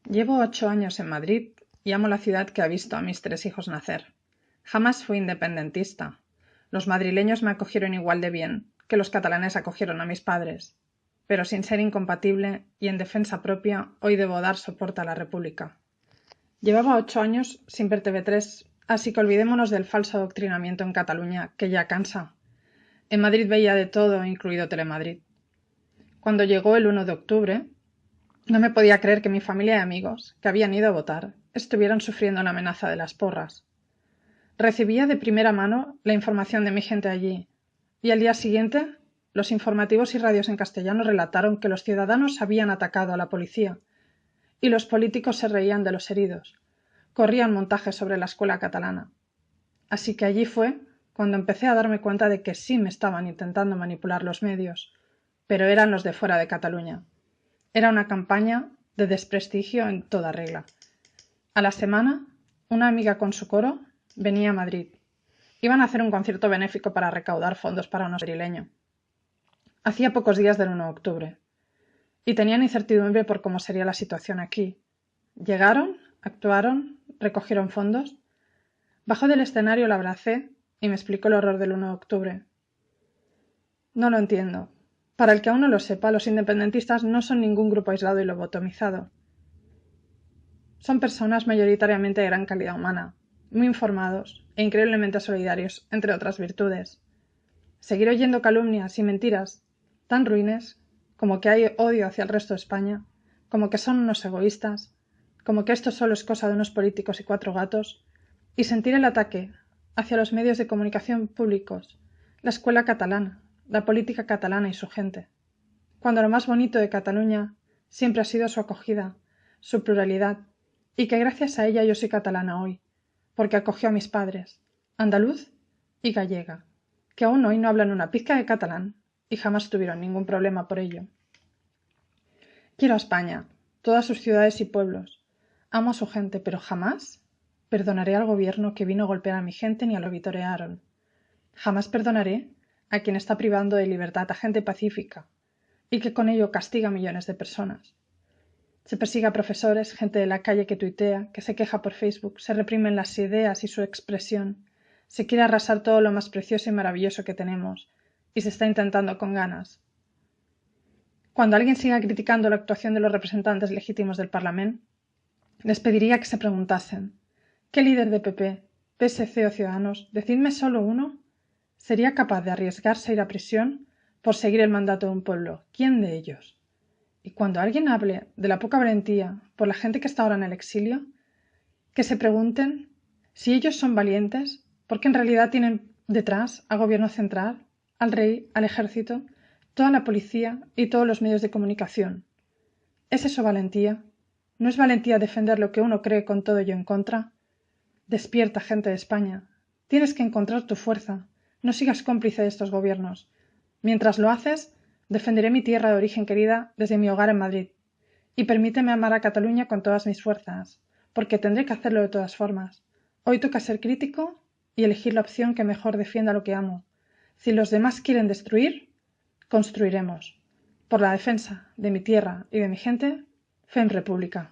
Llevo 8 años en Madrid y amo la ciudad que ha visto a mis 3 hijos nacer. Jamás fui independentista. Los madrileños me acogieron igual de bien que los catalanes acogieron a mis padres. Pero sin ser incompatible y en defensa propia, hoy debo dar soporte a la República. Llevaba 8 años sin ver TV3, así que olvidémonos del falso adoctrinamiento en Cataluña, que ya cansa. En Madrid veía de todo, incluido Telemadrid. Cuando llegó el 1 de octubre, no me podía creer que mi familia y amigos, que habían ido a votar, estuvieran sufriendo la amenaza de las porras. Recibía de primera mano la información de mi gente allí, y al día siguiente los informativos y radios en castellano relataron que los ciudadanos habían atacado a la policía, y los políticos se reían de los heridos. Corrían montajes sobre la escuela catalana. Así que allí fue cuando empecé a darme cuenta de que sí me estaban intentando manipular los medios, pero eran los de fuera de Cataluña. Era una campaña de desprestigio en toda regla. A la semana, una amiga con su coro venía a Madrid. Iban a hacer un concierto benéfico para recaudar fondos para un madrileño. Hacía pocos días del 1 de octubre. Y tenían incertidumbre por cómo sería la situación aquí. Llegaron, actuaron, recogieron fondos. Bajó del escenario, la abracé y me explicó el horror del 1 de octubre. No lo entiendo. Para el que aún no lo sepa, los independentistas no son ningún grupo aislado y lobotomizado. Son personas mayoritariamente de gran calidad humana, muy informados e increíblemente solidarios, entre otras virtudes. Seguir oyendo calumnias y mentiras tan ruines como que hay odio hacia el resto de España, como que son unos egoístas, como que esto solo es cosa de unos políticos y 4 gatos, y sentir el ataque hacia los medios de comunicación públicos, la escuela catalana, la política catalana y su gente, cuando lo más bonito de Cataluña siempre ha sido su acogida, su pluralidad, y que gracias a ella yo soy catalana hoy, porque acogió a mis padres, andaluz y gallega, que aún hoy no hablan una pizca de catalán y jamás tuvieron ningún problema por ello. Quiero a España, todas sus ciudades y pueblos. Amo a su gente, pero jamás perdonaré al gobierno que vino a golpear a mi gente ni a lo vitorearon. Jamás perdonaré a quien está privando de libertad a gente pacífica y que con ello castiga a millones de personas. Se persigue a profesores, gente de la calle que tuitea, que se queja por Facebook, se reprimen las ideas y su expresión, se quiere arrasar todo lo más precioso y maravilloso que tenemos, y se está intentando con ganas. Cuando alguien siga criticando la actuación de los representantes legítimos del Parlamento, les pediría que se preguntasen, ¿qué líder de PP, PSC o Ciudadanos, decidme solo uno, sería capaz de arriesgarse a ir a prisión por seguir el mandato de un pueblo? ¿Quién de ellos? Y cuando alguien hable de la poca valentía por la gente que está ahora en el exilio, que se pregunten si ellos son valientes, porque en realidad tienen detrás al gobierno central, al rey, al ejército, toda la policía y todos los medios de comunicación. ¿Es eso valentía? ¿No es valentía defender lo que uno cree con todo ello en contra? Despierta, gente de España. Tienes que encontrar tu fuerza. No sigas cómplice de estos gobiernos. Mientras lo haces, defenderé mi tierra de origen querida desde mi hogar en Madrid. Y permíteme amar a Cataluña con todas mis fuerzas, porque tendré que hacerlo de todas formas. Hoy toca ser crítico y elegir la opción que mejor defienda lo que amo. Si los demás quieren destruir, construiremos. Por la defensa de mi tierra y de mi gente, Fem República.